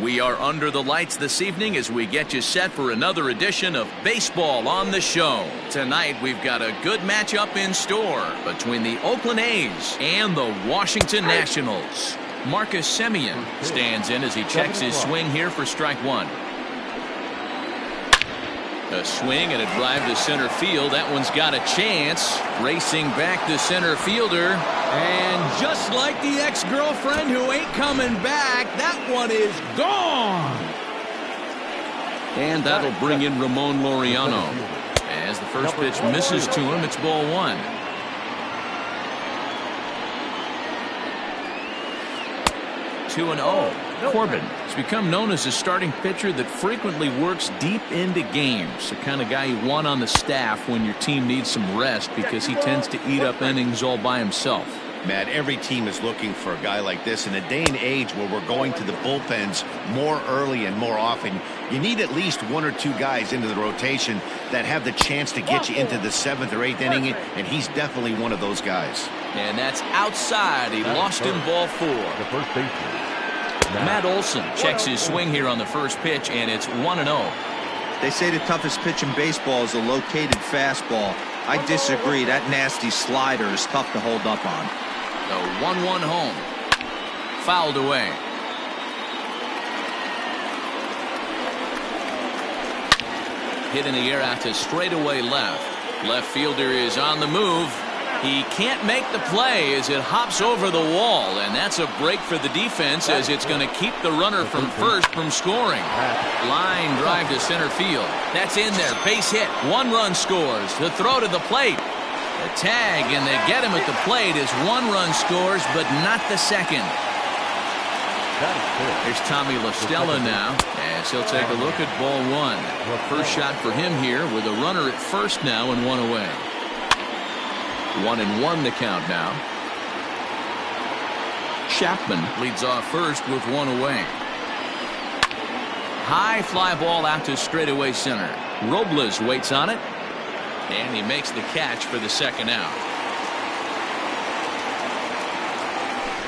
We are under the lights this evening as we get you set for another edition of Baseball on the Show. Tonight, we've got a good matchup in store between the Oakland A's and the Washington Nationals. Marcus Semien stands in as he checks his swing here for strike one. A swing and a drive to center field. That one's got a chance. Racing back the center fielder. And just like the ex-girlfriend who ain't coming back, that one is gone. And that'll bring in Ramon Laureano. As the first pitch misses to him, it's ball one. Two and 0. Corbin has become known as a starting pitcher that frequently works deep into games. The kind of guy you want on the staff when your team needs some rest because he tends to eat up innings all by himself. Matt, every team is looking for a guy like this. In a day and age where we're going to the bullpens more early and more often, you need at least one or two guys into the rotation that have the chance to get you into the 7th or 8th inning, and he's definitely one of those guys. And that's outside. He lost in ball 4. The first baseman. Matt Olson checks his swing here on the first pitch, and it's 1-0. They say the toughest pitch in baseball is a located fastball. I disagree. That nasty slider is tough to hold up on. The 1-1 home. Fouled away. Hit in the air out to straightaway left. Left fielder is on the move. He can't make the play as it hops over the wall, and that's a break for the defense as it's going to keep the runner from first from scoring. Line drive to center field. That's in there. Base hit. 1 run scores. The throw to the plate. The tag, and they get him at the plate as 1 run scores, but not the second. Here's Tommy La Stella now as he'll take a look at ball 1. First shot for him here with a runner at first now and 1 away. 1-1 the count now. Chapman leads off first with 1 away. High fly ball out to straightaway center. Robles waits on it, and he makes the catch for the second out.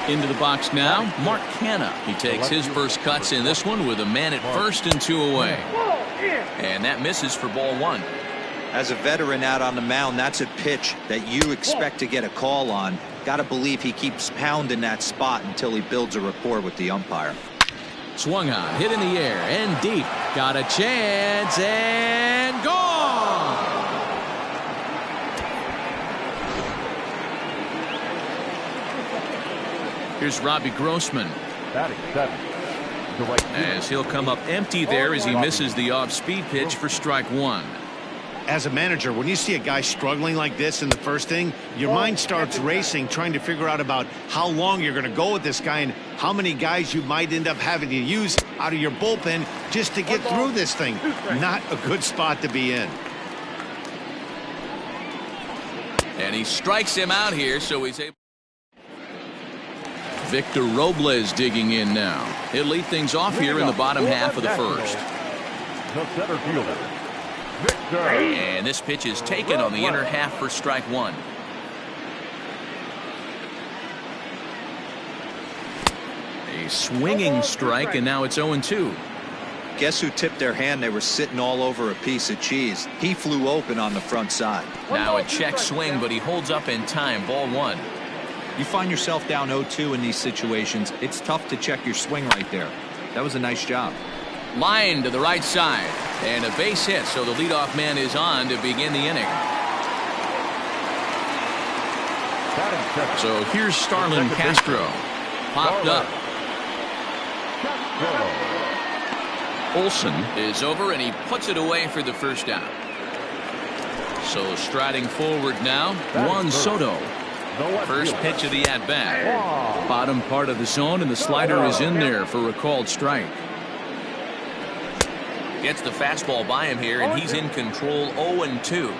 Into the box now, Mark Canha. He takes his first cuts in this one with a man at first and 2 away. And that misses for ball 1. As a veteran out on the mound, that's a pitch that you expect to get a call on. Got to believe he keeps pounding that spot until he builds a rapport with the umpire. Swung on, hit in the air and deep. Got a chance and gone. Here's Robbie Grossman. Batting 7. As he'll come up empty there as he misses the off-speed pitch for strike 1. As a manager, when you see a guy struggling like this in the first inning, your mind starts racing, trying to figure out about how long you're going to go with this guy and how many guys you might end up having to use out of your bullpen just to get through this thing. Not a good spot to be in. And he strikes him out here, so he's able. Victor Robles digging in now. He'll lead things off here in the bottom half of the first. The center fielder. And this pitch is taken on the inner half for strike 1. A swinging strike, and now it's 0-2. Guess who tipped their hand? They were sitting all over a piece of cheese. He flew open on the front side. Now a check swing, but he holds up in time. Ball 1. You find yourself down 0-2 in these situations. It's tough to check your swing right there. That was a nice job. Line to the right side, and a base hit, so the leadoff man is on to begin the inning. So here's Starlin Castro. Popped up. Olson is over, and he puts it away for the first out. So striding forward now, Juan Soto. First pitch of the at-bat. Bottom part of the zone, and the slider is in there for a called strike. Gets the fastball by him here, and he's in control. 0-2.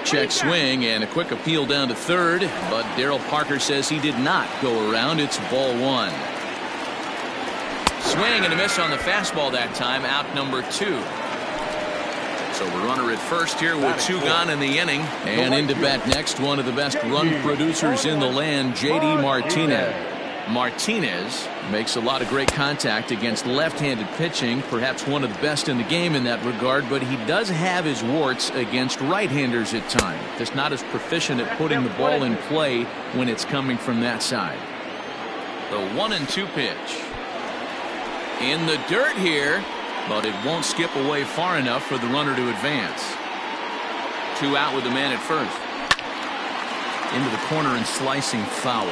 Check swing and a quick appeal down to third, but Darryl Parker says he did not go around. It's ball 1. Swing and a miss on the fastball that time. Out number 2. So the runner at first here with 2 gone in the inning, and into bat next, one of the best run producers in the land, J.D. Martinez. Martinez makes a lot of great contact against left-handed pitching, perhaps one of the best in the game in that regard, but he does have his warts against right-handers at times. Just not as proficient at putting the ball in play when it's coming from that side. The 1-2 pitch. In the dirt here, but it won't skip away far enough for the runner to advance. 2 out with the man at first. Into the corner and slicing foul.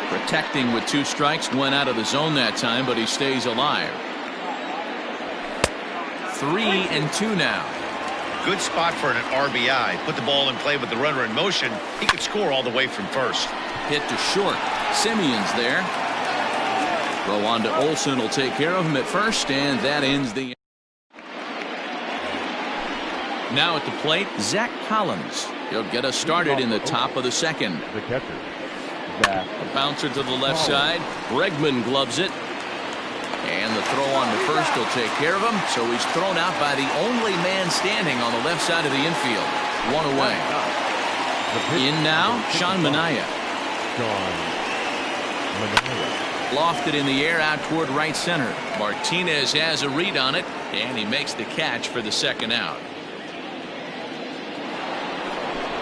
Protecting with 2 strikes, went out of the zone that time, but he stays alive. 3-2 now. Good spot for an RBI. Put the ball in play with the runner in motion. He could score all the way from first. Hit to short. Simeon's there. Throw on to Olsen will take care of him at first, and that ends the. Now at the plate, Zach Collins. He'll get us started in the top of the second. The catcher, A bouncer to the left side. Bregman gloves it. And the throw on to first will take care of him. So he's thrown out by the only man standing on the left side of the infield. 1 away. In now, Sean Manaea. Lofted in the air out toward right center. Martinez has a read on it, and he makes the catch for the second out.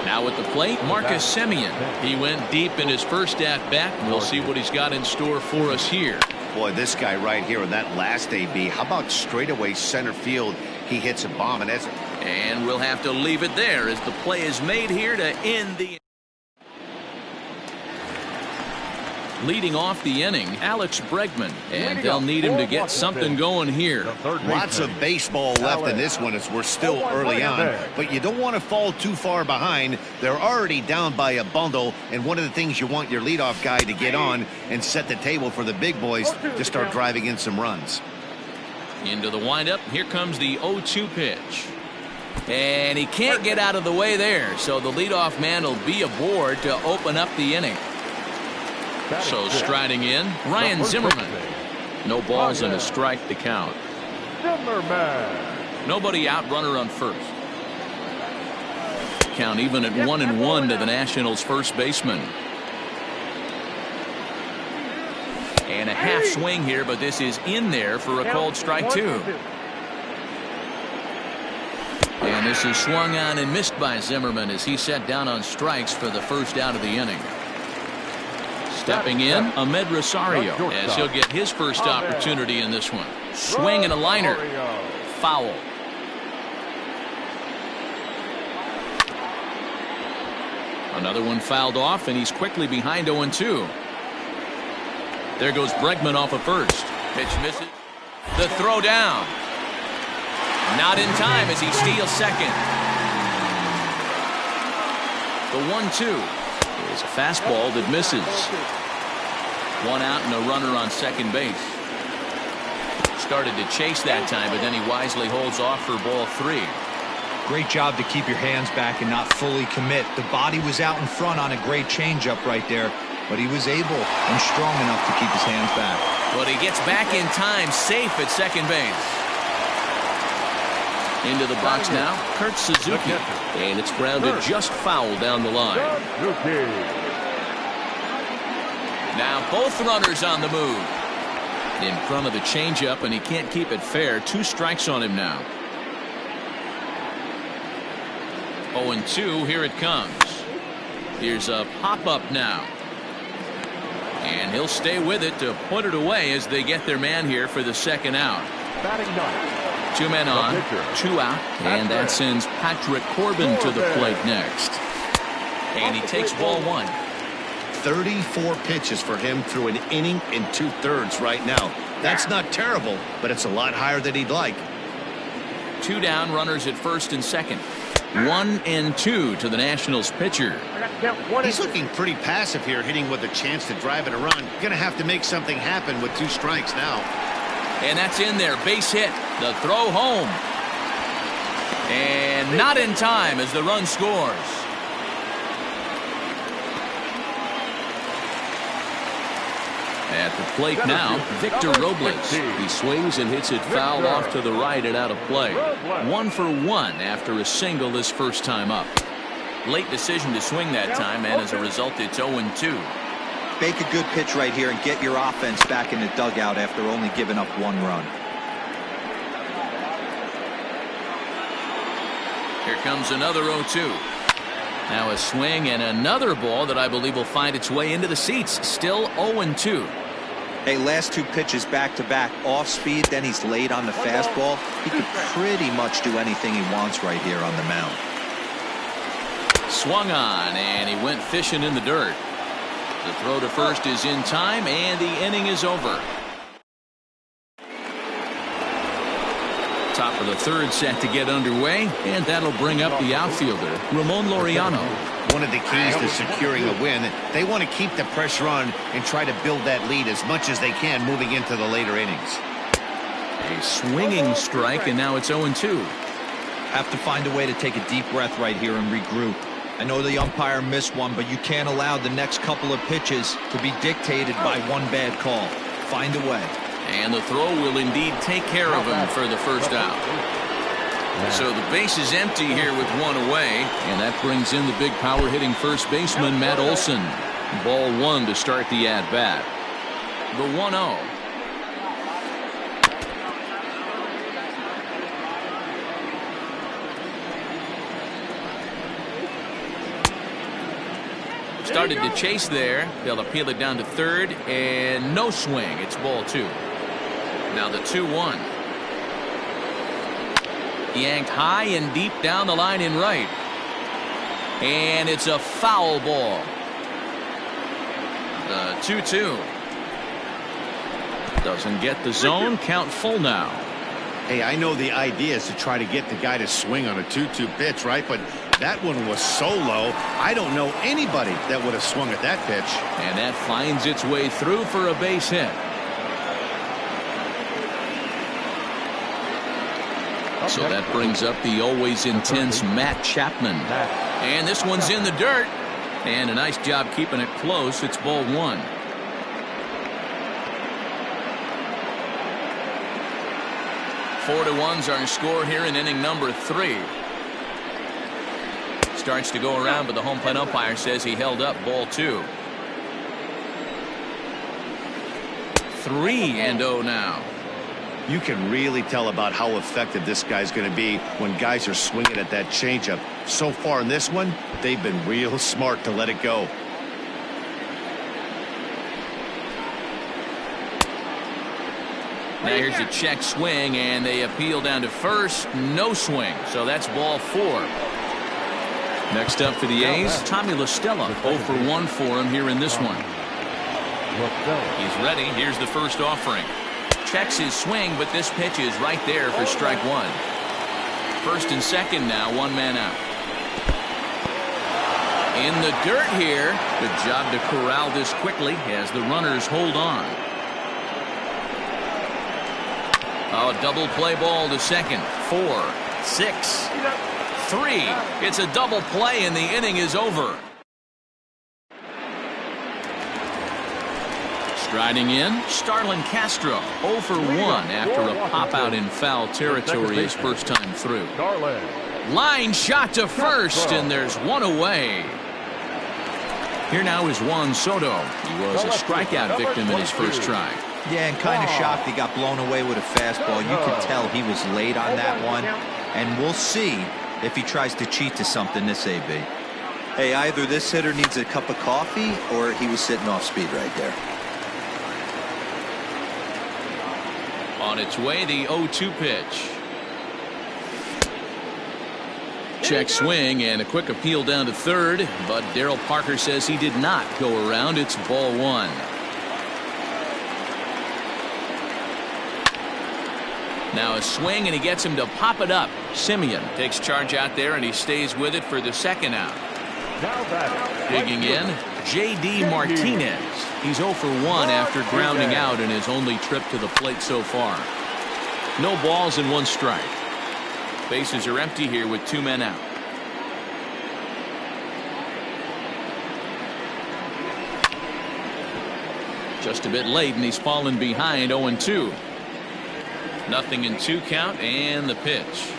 Now at the plate, Marcus Semien. He went deep in his first at-bat, and we'll see what he's got in store for us here. Boy, this guy right here in that last AB, how about straightaway center field? He hits a bomb, and that's. And we'll have to leave it there as the play is made here to end the. Leading off the inning, Alex Bregman, and they'll need him to get something going here. Lots of baseball left in this one as we're still early on, but you don't want to fall too far behind. They're already down by a bundle, and one of the things you want your leadoff guy to get on and set the table for the big boys to start driving in some runs. Into the windup, here comes the 0-2 pitch. And he can't get out of the way there, so the leadoff man will be aboard to open up the inning. So striding in, Ryan Zimmerman. No balls and a strike to count. Nobody out, runner on first. Count even at 1-1 to the Nationals' first baseman. And a half swing here, but this is in there for a called strike 2. And this is swung on and missed by Zimmerman as he set down on strikes for the first out of the inning. Stepping in, Ahmed Rosario, as he'll get his first opportunity in this one. Swing and a liner. Foul. Another one fouled off, and he's quickly behind 0-2. There goes Bregman off of first. Pitch misses. The throw down. Not in time as he steals second. The 1-2. Is a fastball that misses. 1 out and a runner on second base. Started to chase that time, but then he wisely holds off for ball 3. Great job to keep your hands back and not fully commit. The body was out in front on a great changeup right there, but he was able and strong enough to keep his hands back. But he gets back in time, safe at second base. Into the box now, Kurt Suzuki, and it's grounded just foul down the line. Now both runners on the move. In front of the changeup, and he can't keep it fair. 2 strikes on him now. 0-2, here it comes. Here's a pop-up now. And he'll stay with it to put it away as they get their man here for the second out. 2 men on, 2 out, and that sends Patrick Corbin to the plate next. And he takes ball 1. 34 pitches for him through an inning and 2/3 right now. That's not terrible, but it's a lot higher than he'd like. 2 down, runners at first and second. 1-2 to the Nationals pitcher. He's looking pretty passive here, hitting with a chance to drive it a run. Gonna have to make something happen with 2 strikes now. And that's in there, base hit. The throw home. And not in time as the run scores. At the plate now, Victor Robles. He swings and hits it foul off to the right and out of play. 1 for 1 after a single this first time up. Late decision to swing that time, and as a result, it's 0-2. Make a good pitch right here and get your offense back in the dugout after only giving up 1 run. Here comes another 0-2. Now a swing and another ball that I believe will find its way into the seats. Still 0-2. Hey, last 2 pitches back-to-back off speed, then he's late on the fastball. He could pretty much do anything he wants right here on the mound. Swung on, and he went fishing in the dirt. The throw to first is in time, and the inning is over. Top of the third set to get underway, and that'll bring up the outfielder, Ramon Laureano. One of the keys to securing a win, they want to keep the pressure on and try to build that lead as much as they can moving into the later innings. A swinging strike, and now it's 0-2. Have to find a way to take a deep breath right here and regroup. I know the umpire missed one, but you can't allow the next couple of pitches to be dictated by one bad call. Find a way. And the throw will indeed take care of him for the first out. So the base is empty here with 1 away, and that brings in the big power hitting first baseman Matt Olson. Ball 1 to start the at-bat. The 1-0. Started to chase there. They'll appeal it down to third, and no swing. It's ball 2. Now the 2-1. Yanked high and deep down the line in right. And it's a foul ball. The 2-2. Doesn't get the zone. Count full now. Hey, I know the idea is to try to get the guy to swing on a 2-2 pitch, right? But that one was so low, I don't know anybody that would have swung at that pitch. And that finds its way through for a base hit. So that brings up the always intense Matt Chapman. And this one's in the dirt. And a nice job keeping it close. It's ball 1. Four to 1's our score here in inning number 3. Starts to go around, but the home plate umpire says he held up ball 2. 3-0 now. You can really tell about how effective this guy's going to be when guys are swinging at that changeup. So far in this one, they've been real smart to let it go. Now here's a check swing, and they appeal down to first. No swing, so that's ball 4. Next up for the A's, Tommy La Stella. 0 for 1 for him here in this one. He's ready. Here's the first offering. Checks his swing, but this pitch is right there for strike 1. First and second now, 1 man out. In the dirt here. Good job to corral this quickly as the runners hold on. Oh, double play ball to second. 4, 6, 3. It's a double play, and the inning is over. Striding in, Starlin Castro. 0 for 1 after a pop-out in foul territory his first time through. Line shot to first, and there's 1 away. Here now is Juan Soto. He was a strikeout victim in his first try. Yeah, and kind of shocked he got blown away with a fastball. You can tell he was late on that one. And we'll see if he tries to cheat to something this AB. Hey, either this hitter needs a cup of coffee or he was sitting off speed right there. On its way, the 0-2 pitch. Check swing and a quick appeal down to third, but Darryl Parker says he did not go around. It's ball 1. Now a swing, and he gets him to pop it up. Simeon takes charge out there, and he stays with it for the second out. Digging in, J.D. Martinez. He's 0 for 1 after grounding out in his only trip to the plate so far. No balls and 1 strike. Bases are empty here with 2 men out. Just a bit late, and he's fallen behind 0-2. Nothing in 2 count, and the pitch.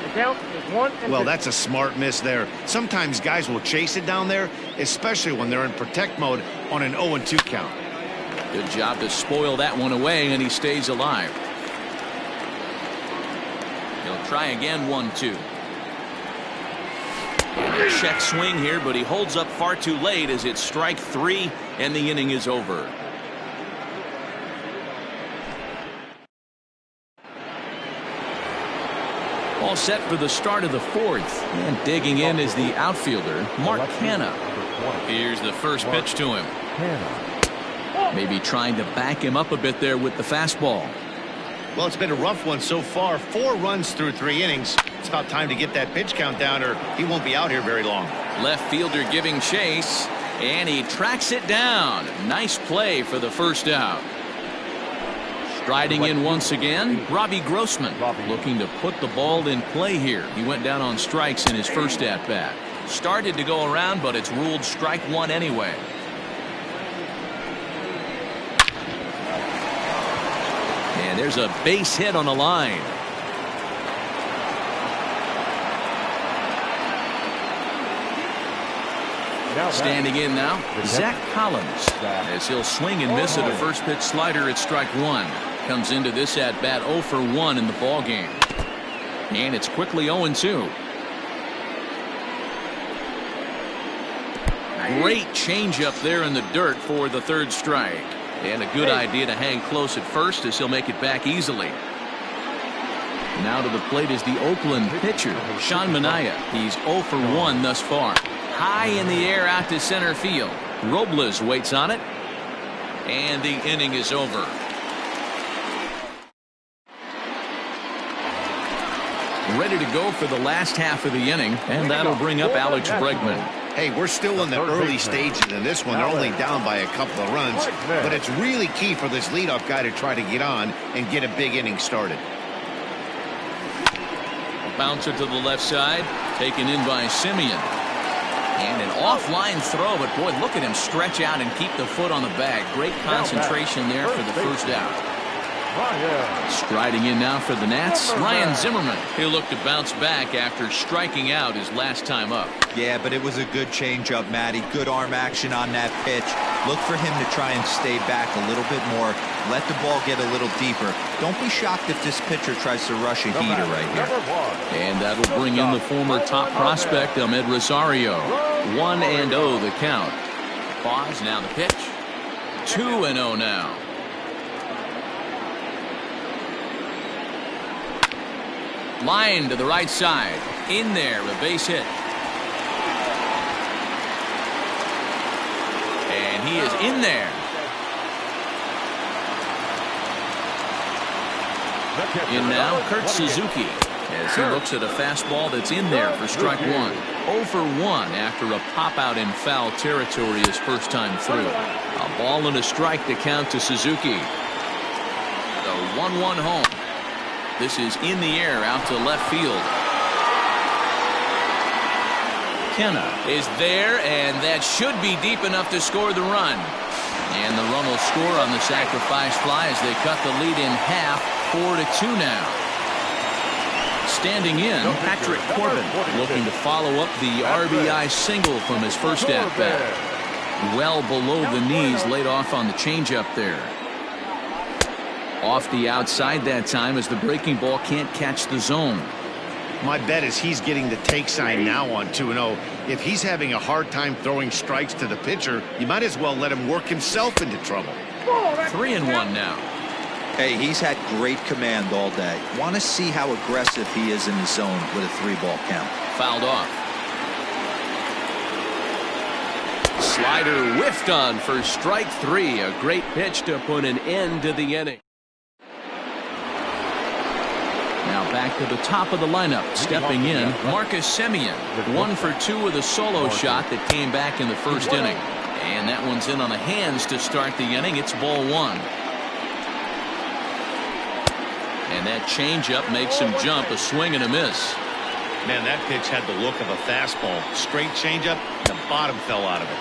The count is 1-2. Well, that's a smart miss there. Sometimes guys will chase it down there, especially when they're in protect mode on an 0-2 count. Good job to spoil that one away, and he stays alive. He'll try again, 1-2. Check swing here, but he holds up far too late as it's strike 3, and the inning is over. All set for the start of the 4th, and digging in is the outfielder, Mark Hanna. Here's the first pitch to him. Maybe trying to back him up a bit there with the fastball. Well, it's been a rough one so far. 4 runs through 3 innings. It's about time to get that pitch count down, or he won't be out here very long. Left fielder giving chase, and he tracks it down. Nice play for the first out. Striding in once again, Robbie Grossman, looking to put the ball in play here. He went down on strikes in his first at-bat. Started to go around, but it's ruled strike 1 anyway. And there's a base hit on the line. Standing in now, Zach Collins, as he'll swing and miss at a first pitch slider at strike 1. Comes into this at bat 0 for 1 in the ball game, and it's quickly 0-2. Great changeup there in the dirt for the 3rd strike, and a good idea to hang close at first as he'll make it back easily. Now to the plate is the Oakland pitcher, Sean Manaea. He's 0 for 1 thus far. High in the air out to center field. Robles waits on it, and the inning is over. Ready to go for the last half of the inning, and that'll bring up Alex Bregman. Hey, we're still in the early stages in this one. They're only down by a couple of runs, but it's really key for this leadoff guy to try to get on and get a big inning started. A bouncer to the left side, taken in by Simeon. And an offline throw, but boy, look at him stretch out and keep the foot on the bag. Great concentration there for the first out. Striding in now for the Nats, Ryan Zimmerman. He'll look to bounce back after striking out his last time up. Yeah, but it was a good changeup, Matty. Good arm action on that pitch. Look for him to try and stay back a little bit more. Let the ball get a little deeper. Don't be shocked if this pitcher tries to rush a heater right here. And that'll bring in the former top prospect, Ahmed Rosario. 1-0 the count. Pause, now the pitch. 2-0 now. Line to the right side. In there, a base hit. And he is in there. In now, Kurt Suzuki, as he looks at a fastball that's in there for strike 1. 0 for 1 after a pop-out in foul territory his first time through. A ball and a strike to count to Suzuki. The 1-1 home. This is in the air out to left field. Kenna is there, and that should be deep enough to score the run. And the run will score on the sacrifice fly as they cut the lead in half, 4-2 now. Standing in, Patrick Corbin, looking to follow up the RBI single from his first at-bat. Well below the knees, laid off on the changeup there. Off the outside that time as the breaking ball can't catch the zone. My bet is he's getting the take sign now on 2-0. If he's having a hard time throwing strikes to the pitcher, you might as well let him work himself into trouble. 3-1 now. Hey, he's had great command all day. Want to see how aggressive he is in the zone with a 3-ball count. Fouled off. Slider whiffed on for strike 3. A great pitch to put an end to the inning. Now back to the top of the lineup. Stepping in, Marcus Semien. 1 for 2 with a solo shot that came back in the first inning. And that one's in on the hands to start the inning. It's ball 1. And that changeup makes him jump, a swing and a miss. Man, that pitch had the look of a fastball. Straight changeup, the bottom fell out of it.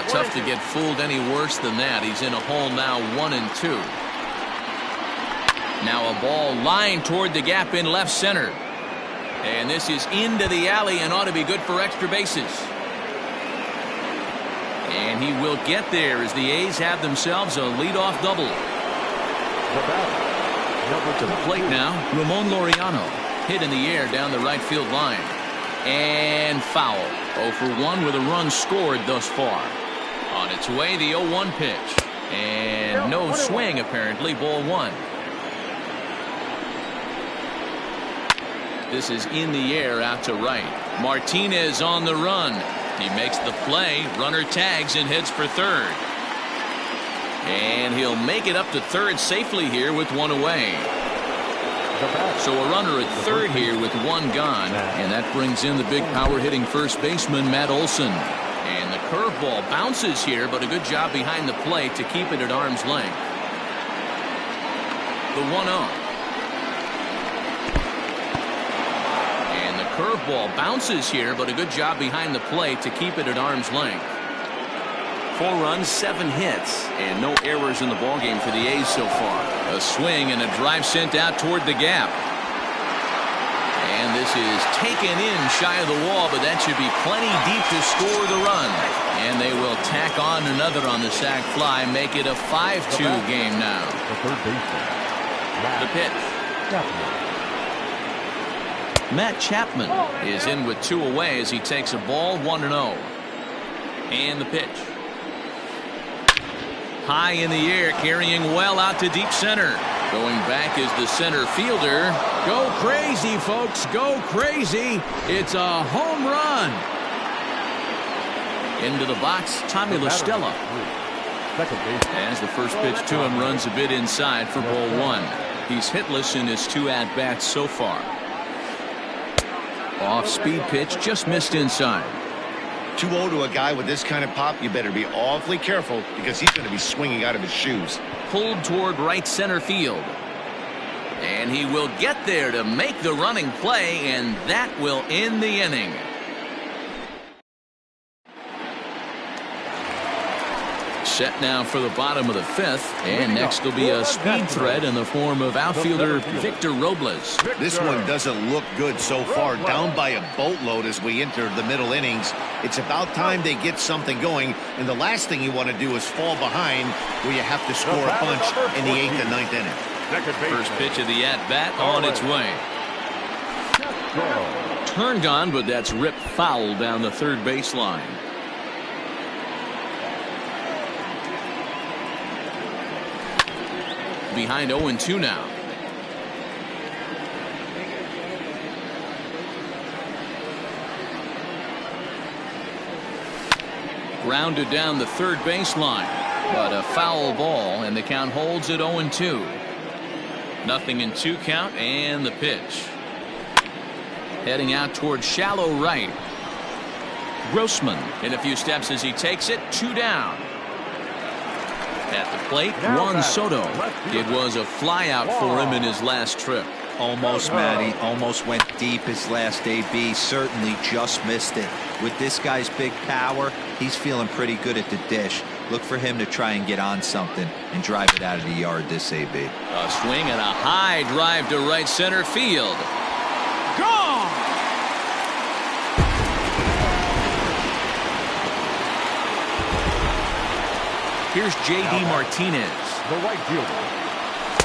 Tough to get fooled any worse than that. He's in a hole now, 1-2. Now a ball lined toward the gap in left center. And this is into the alley and ought to be good for extra bases. And he will get there as the A's have themselves a leadoff double. To the plate now, Ramon Laureano. Hit in the air down the right field line. And foul. 0 for 1 with a run scored thus far. On its way, the 0-1 pitch. And no swing, apparently, ball 1. This is in the air out to right. Martinez on the run. He makes the play. Runner tags and heads for third. And he'll make it up to third safely here with one away. So a runner at third here with one gone. And that brings in the big power hitting first baseman, Matt Olson. And the curveball bounces here, but a good job behind the plate to keep it at arm's length. The 1-0. And the curveball bounces here, but a good job behind the plate to keep it at arm's length. 4 runs, 7 hits, and no errors in the ballgame for the A's so far. A swing and a drive sent out toward the gap. And this is taken in shy of the wall, but that should be plenty deep to score the run. And they will tack on another on the sac fly, make it a 5-2 game now. The pitch. Matt Chapman is in with 2 away as he takes a ball, 1-0. And the pitch. High in the air, carrying well out to deep center. Going back is the center fielder. Go crazy, folks. Go crazy. It's a home run. Into the box, Tommy La Stella. As the first pitch to him runs a bit inside for ball 1. He's hitless in his 2 at-bats so far. Off-speed pitch, just missed inside. 2-0 to a guy with this kind of pop, you better be awfully careful because he's going to be swinging out of his shoes. Pulled toward right center field. And he will get there to make the running play, and that will end the inning. Set now for the bottom of the 5th, and next will be a speed threat in the form of outfielder Victor Robles. This one doesn't look good so far, down by a boatload as we enter the middle innings. It's about time they get something going, and the last thing you want to do is fall behind where you have to score a bunch in the 8th and 9th inning. First pitch of the at-bat on its way. Turned on, but that's ripped foul down the third baseline. Behind 0-2 now. Grounded down the third baseline, but a foul ball, and the count holds at 0-2. Nothing in 2 count, and the pitch. Heading out toward shallow right. Grossman in a few steps as he takes it, 2 down. At the plate, Juan Soto. It was a flyout for him in his last trip. Almost, Matty. Almost went deep his last AB. Certainly just missed it. With this guy's big power, he's feeling pretty good at the dish. Look for him to try and get on something and drive it out of the yard this AB. A swing and a high drive to right center field. Gone! Here's J.D. Martinez. The right fielder.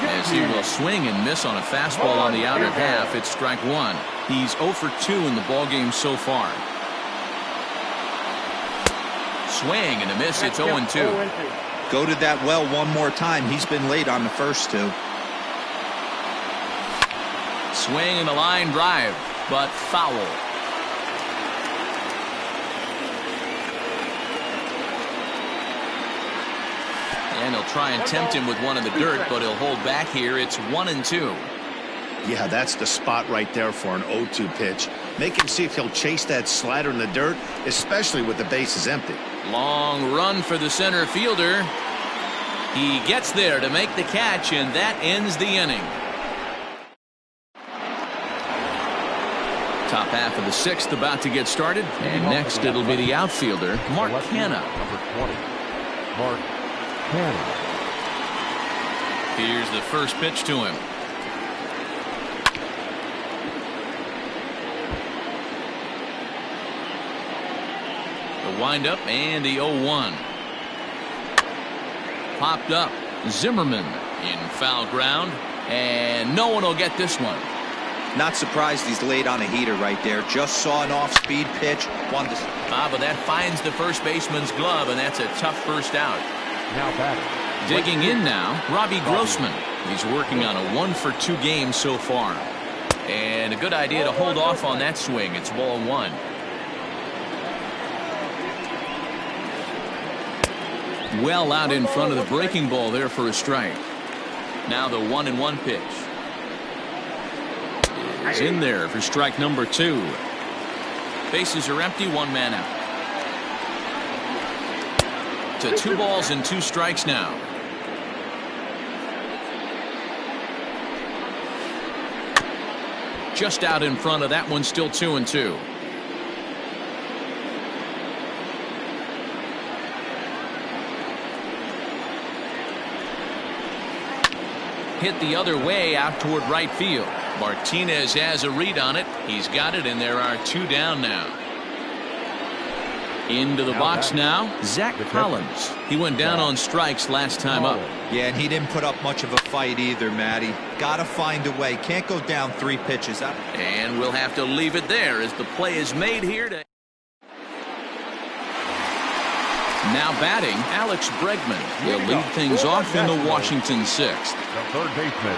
As he will swing and miss on a fastball on the outer half. It's strike 1. He's 0 for 2 in the ballgame so far. Swing and a miss. It's 0-2. Go to that well one more time. He's been late on the first 2. Swing and a line drive, but foul. And he'll try and tempt him with one in the dirt, but he'll hold back here. It's 1-2. Yeah, that's the spot right there for an 0-2 pitch. Make him see if he'll chase that slider in the dirt, especially with the bases empty. Long run for the center fielder. He gets there to make the catch, and that ends the inning. Top half of the sixth about to get started. And next it'll be the outfielder, Mark Canha. Number 20, Mark Canha. Here's the first pitch to him. The windup and the 0-1. Popped up. Zimmerman in foul ground. And no one will get this one. Not surprised he's laid on a heater right there. Just saw an off-speed pitch. Wanted to... But that finds the first baseman's glove, and that's a tough first out. Now batting. Digging in now, Robbie Grossman. He's working on a 1-for-2 game so far. And a good idea to hold off on that swing. It's ball 1. Well out in front of the breaking ball there for a strike. Now the 1-1 pitch. Is in there for strike number 2. Bases are empty, 1 man out. To 2 balls and 2 strikes now. Just out in front of that one, still 2-2. Hit the other way out toward right field. Martinez has a read on it. He's got it, and there are 2 down now. Into the box now, Zach Collins. He went down on strikes last time up. Yeah, and he didn't put up much of a fight either, Matty. Got to find a way. Can't go down 3 pitches. And we'll have to leave it there as the play is made here. Now batting, Alex Bregman. He'll lead things off in the Washington 6th. The third baseman,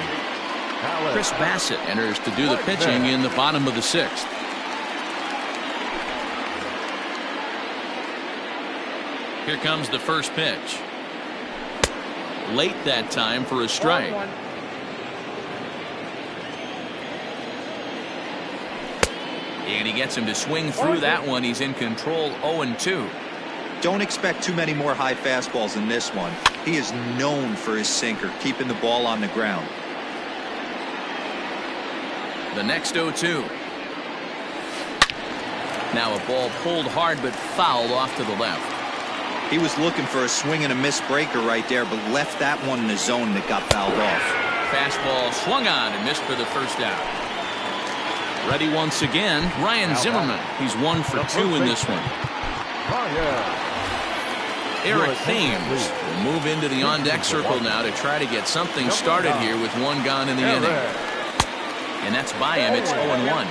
Alex. Chris Bassett enters to do the pitching in the bottom of the 6th. Here comes the first pitch. Late that time for a strike. And he gets him to swing through that one. He's in control, 0-2. Don't expect too many more high fastballs in this one. He is known for his sinker, keeping the ball on the ground. The next 0-2. Now a ball pulled hard but fouled off to the left. He was looking for a swing and a miss breaker right there, but left that one in the zone that got fouled off. Fastball swung on and missed for the first out. Ready once again, Ryan Zimmerman. He's 1 for 2 in this one. Eric Thames will move into the on-deck circle now to try to get something started here with 1 gone in the inning. And that's by him. It's 0-1.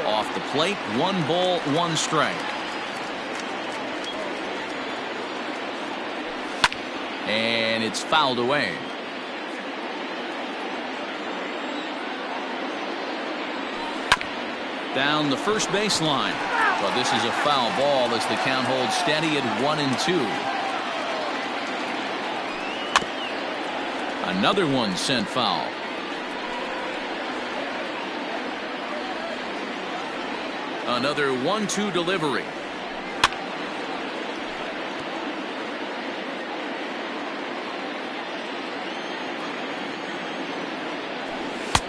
Off the plate, 1 ball, 1 strike. And it's fouled away. Down the first baseline. But this is a foul ball as the count holds steady at 1-2. Another one sent foul. Another 1-2 delivery.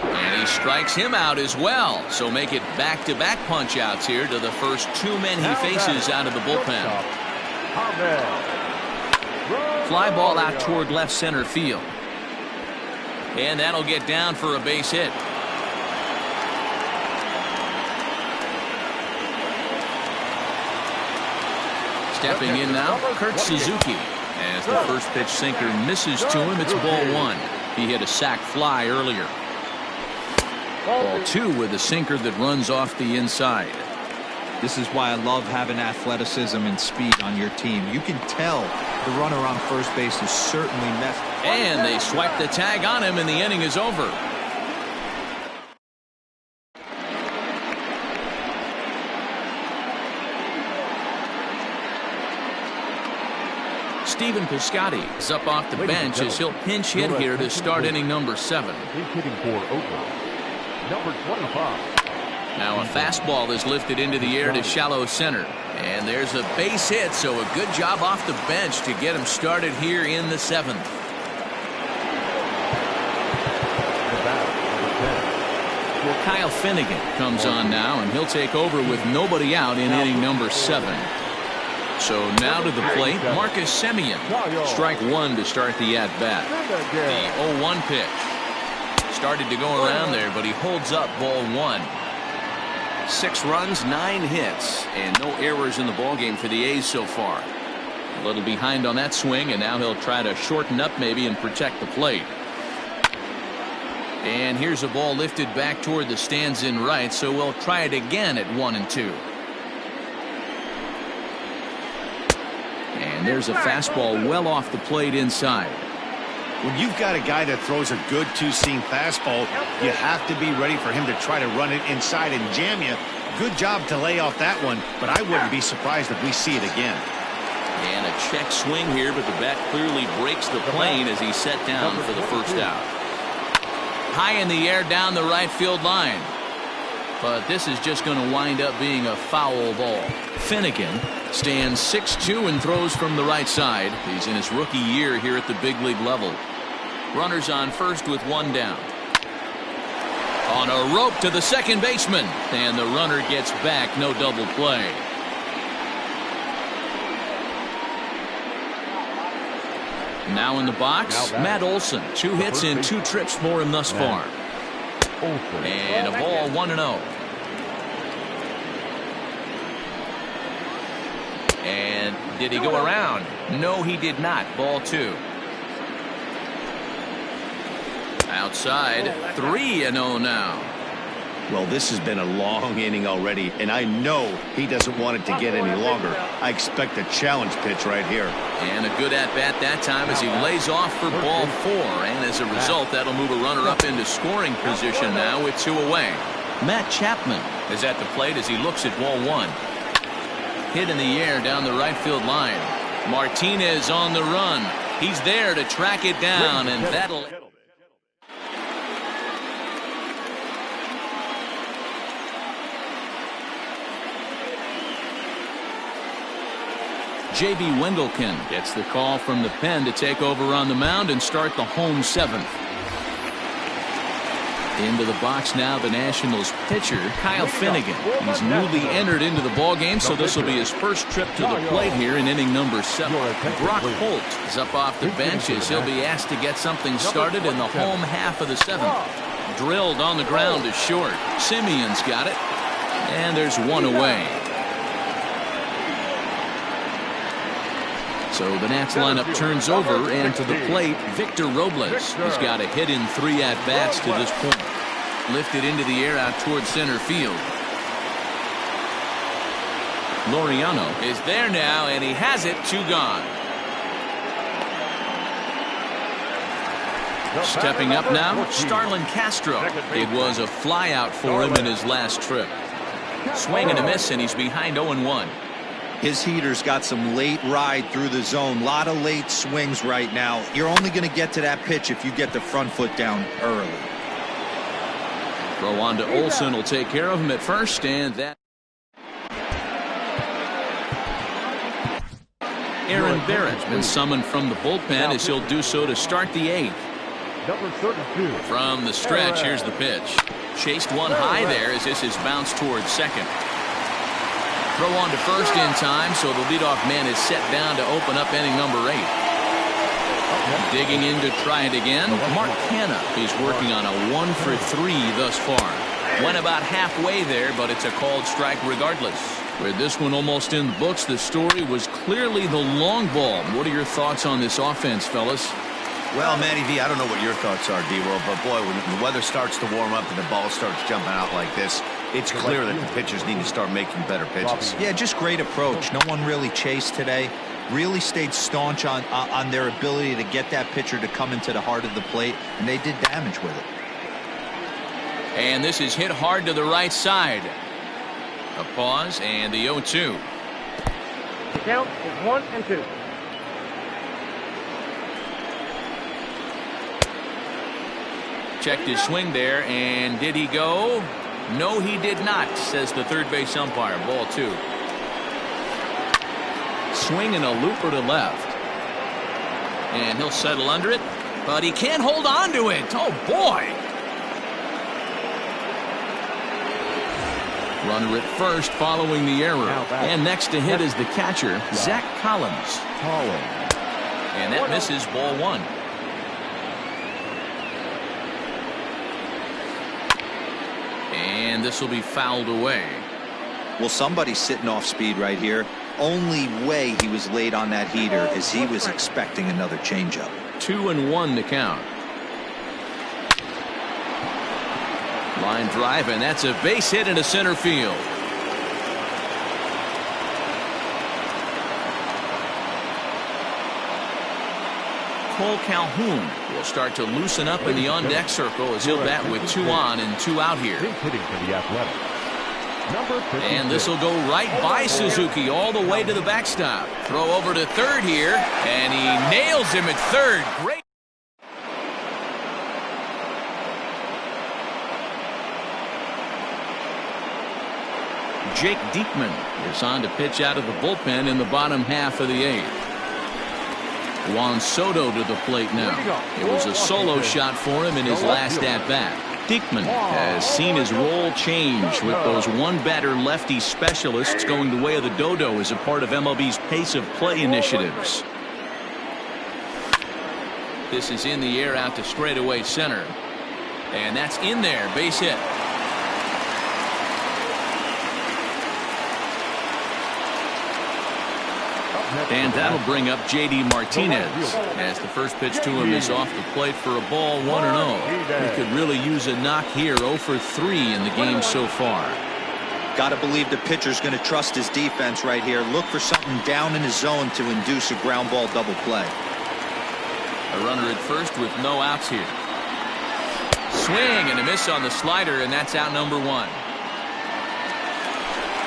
And he strikes him out as well. So make it back-to-back punch-outs here to the first 2 men he faces out of the bullpen. Fly ball out toward left center field. And that'll get down for a base hit. Stepping in now, Kurt Suzuki. As the first pitch sinker misses to him, it's ball 1. He hit a sac fly earlier. Ball 2 with a sinker that runs off the inside. This is why I love having athleticism and speed on your team. You can tell the runner on first base is certainly messed. And they swipe the tag on him, and the inning is over. Stephen Piscotty is up off the bench as he'll pinch hit here to start inning number 7. He's hitting for Oakland. Number 25. Now a fastball is lifted into the air to shallow center. And there's a base hit, so a good job off the bench to get him started here in the 7th. Well, Kyle Finnegan comes on now, and he'll take over with nobody out in inning number 7. So now to the plate, Marcus Semien. Strike one to start the at-bat. The 0-1 pitch. Started to go around there, but he holds up ball 1. 6 runs, 9 hits, and no errors in the ballgame for the A's so far. A little behind on that swing, and now he'll try to shorten up maybe and protect the plate. And here's a ball lifted back toward the stands in right, so we'll try it again at 1-2. And there's a fastball well off the plate inside. When you've got a guy that throws a good two-seam fastball, you have to be ready for him to try to run it inside and jam you. Good job to lay off that one, but I wouldn't be surprised if we see it again. And a check swing here, but the bat clearly breaks the plane as he's set down for the first out. High in the air down the right field line. But this is just going to wind up being a foul ball. Finnegan stands 6'2" and throws from the right side. He's in his rookie year here at the big league level. Runners on first with 1 down. On a rope to the second baseman, and the runner gets back. No double play. Now in the box, Matt Olson. 2 hits and 2 trips for him thus far. And a ball 1-0. And did he go around? No, he did not. Ball 2. Outside, 3-0 now. Well, this has been a long inning already, and I know he doesn't want it to get any longer. I expect a challenge pitch right here. And a good at-bat that time as he lays off for ball 4. And as a result, that'll move a runner up into scoring position now with 2 away. Matt Chapman is at the plate as he looks at ball 1. Hit in the air down the right field line. Martinez on the run. He's there to track it down, and that'll... J.B. Wendelken gets the call from the pen to take over on the mound and start the home 7th. Into the box now, the Nationals pitcher, Kyle Finnegan. He's newly entered into the ballgame, so this will be his first trip to the plate here in inning number 7. Brock Holt is up off the bench as he'll be asked to get something started in the home half of the 7th. Drilled on the ground to short. Simeon's got it, and there's 1 away. So the Nats lineup turns over, and to the plate, Victor Robles. He's got a hit in 3 at-bats to this point. Lifted into the air out towards center field. Laureano is there now, and he has it. 2 gone. Stepping up now, Starlin Castro. It was a flyout for him in his last trip. Swing and a miss, and he's behind 0-1. His heater's got some late ride through the zone. A lot of late swings right now. You're only going to get to that pitch if you get the front foot down early. Throw on to Olson will take care of him at first, and that. Aaron Barrett's been summoned from the bullpen as he'll do so to start the 8th. Number 32. From the stretch, here's the pitch. Chased one high there as this is bounced towards second. Throw on to first in time, so the leadoff man is set down to open up inning number 8. Digging in to try it again, Mark Canha. He's working on a 1-for-3 thus far. Went about halfway there, but it's a called strike regardless. With this one almost in the books, the story was clearly the long ball. What are your thoughts on this offense, fellas? Well, Matty V, I don't know what your thoughts are, D-Roll, but boy, when the weather starts to warm up and the ball starts jumping out like this, it's clear that the pitchers need to start making better pitches. Yeah, just great approach. No one really chased today. Really stayed staunch on their ability to get that pitcher to come into the heart of the plate, and they did damage with it. And this is hit hard to the right side. A pause and the 0-2. The count is 1-2. Checked his swing there, and did he go? No, he did not, says the third base umpire. Ball 2. Swing and a looper to left. And he'll settle under it, but he can't hold on to it. Oh, boy. Runner at first following the error. And next to hit is the catcher, Zach Collins. And that misses, ball one. And this will be fouled away. Well, somebody's sitting off speed right here. Only way he was late on that heater is he was expecting another changeup. 2-1 to count. Line drive, and that's a base hit into center field. Cole Calhoun will start to loosen up in the on-deck circle as he'll bat with 2 on and 2 out here. Hitting for the Athletics. And this will go right by Suzuki all the way to the backstop. Throw over to third here, and he nails him at third. Great. Jake Diekman is on to pitch out of the bullpen in the bottom half of the 8th. Juan Soto to the plate now. It was a solo shot for him in his last at-bat. Diekman has seen his role change with those one-batter lefty specialists going the way of the dodo as a part of MLB's pace of play initiatives. This is in the air out to straightaway center. And that's in there, base hit. And that'll bring up J.D. Martinez as the first pitch to him is off the plate for a ball, 1-0. He could really use a knock here. 0 for 3 in the game so far. Got to believe the pitcher's going to trust his defense right here. Look for something down in his zone to induce a ground ball double play. A runner at first with no outs here. Swing and a miss on the slider, and that's out number 1.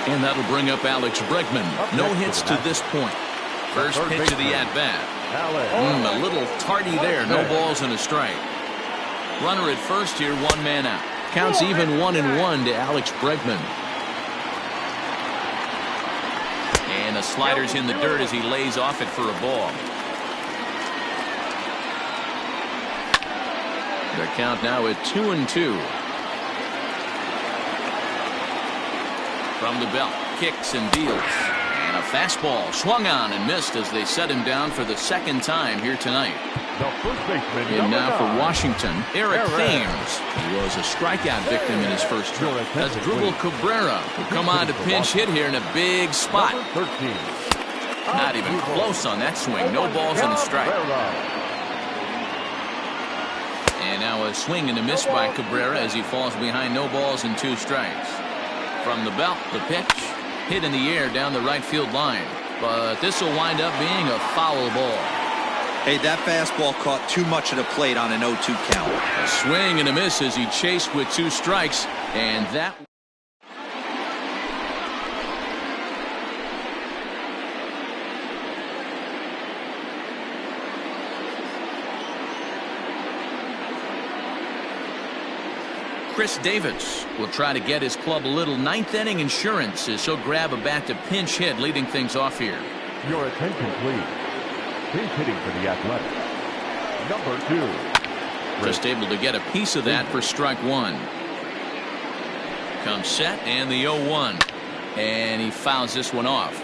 And that'll bring up Alex Bregman. No hits to this point. First pitch of the at-bat. A little tardy there. No balls and a strike. Runner at first here, 1 man out. Counts even 1-1 to Alex Bregman. And the slider's in the dirt as he lays off it for a ball. The count now at 2-2. From the belt, kicks and deals. And a fastball swung on and missed as they set him down for the 2nd time here tonight. And now for Washington, Eric Thames. He was a strikeout victim in his first trip. As Drupal Cabrera will come on to pinch hit here in a big spot. Not even close on that swing. No balls and a strike. And now a swing and a miss by Cabrera as he falls behind no balls and 2 strikes. From the belt, the pitch hit in the air down the right field line, but this will wind up being a foul ball. Hey, that fastball caught too much of the plate on an 0-2 count. A swing and a miss as he chased with 2 strikes, and that. Chris Davis will try to get his club a little 9th inning insurance as he'll grab a bat to pinch hit, leading things off here. Your attention, please. Pinch hitting for the Athletics. Number 2. Just able to get a piece of that for strike 1. Comes set and the 0-1. And he fouls this one off.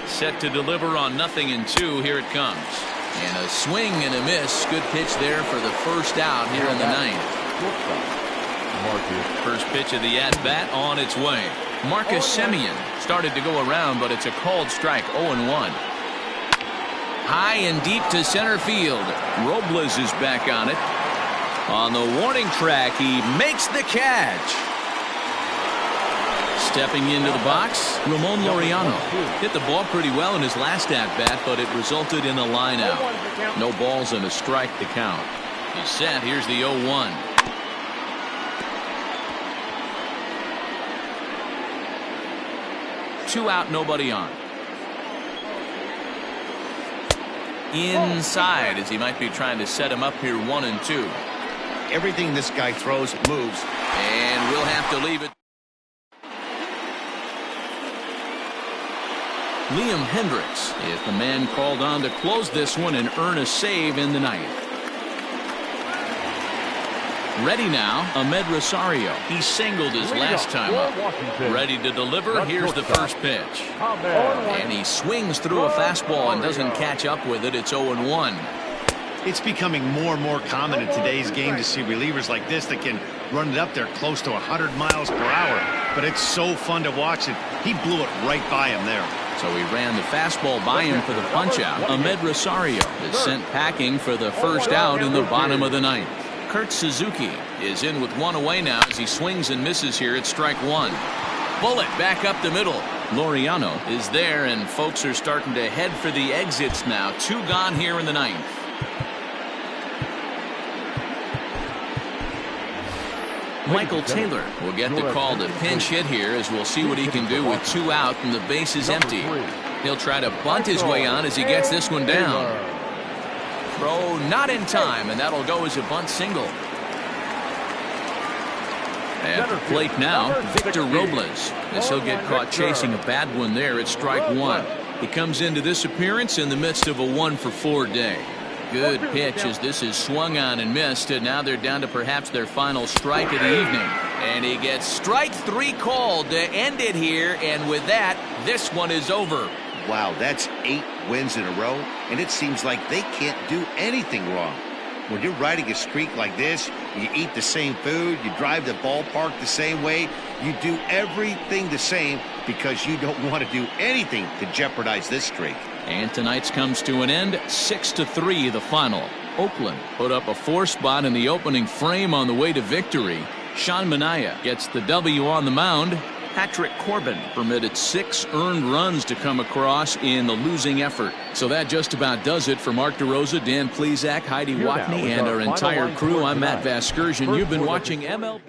Set to deliver on 0-2. Here it comes. And a swing and a miss. Good pitch there for the first out here in the 9th. First pitch of the at-bat on its way. Marcus Semien started to go around, but it's a called strike. 0-1. High and deep to center field. Robles is back on it. On the warning track, he makes the catch. Stepping into the box, Ramon Laureano hit the ball pretty well in his last at-bat, but it resulted in a line out. No balls and a strike to count. He's set. Here's the 0-1. Two out, nobody on. Inside as he might be trying to set him up here 1-2. Everything this guy throws moves. And we'll have to leave it. Liam Hendricks is the man called on to close this one and earn a save in the 9th. Ready now, Ahmed Rosario. He singled his last time up. Ready to deliver. Here's the first pitch. And he swings through a fastball and doesn't catch up with it. It's 0-1. It's becoming more and more common in today's game to see relievers like this that can run it up there close to 100 miles per hour. But it's so fun to watch it. He blew it right by him there. So he ran the fastball by him for the punch-out. Ahmed Rosario is sent packing for the first out in the bottom of the ninth. Kurt Suzuki is in with one away now as he swings and misses here at strike one. Bullet back up the middle. Laureano is there, and folks are starting to head for the exits now. 2 gone here in the ninth. Michael Taylor will get the call to pinch hit here, as we'll see what he can do with 2 out and the base is empty. He'll try to bunt his way on as he gets this one down. Throw not in time, and that'll go as a bunt single. At the plate now, Victor Robles, as he'll get caught chasing a bad one there at strike one. He comes into this appearance in the midst of a 1-for-4 day. Good pitch as this is swung on and missed, and now they're down to perhaps their final strike of the evening. And he gets strike 3 called to end it here, and with that, this one is over. Wow, that's 8 wins in a row, and it seems like they can't do anything wrong. When you're riding a streak like this, you eat the same food, you drive the ballpark the same way, you do everything the same because you don't want to do anything to jeopardize this streak. And tonight's comes to an end, 6-3 the final. Oakland put up a 4 spot in the opening frame on the way to victory. Sean Manaea gets the W on the mound. Patrick Corbin permitted 6 earned runs to come across in the losing effort. So that just about does it for Mark DeRosa, Dan Plesac, Heidi Watney, and our entire crew. I'm Matt Vasgersian. You've been watching MLB.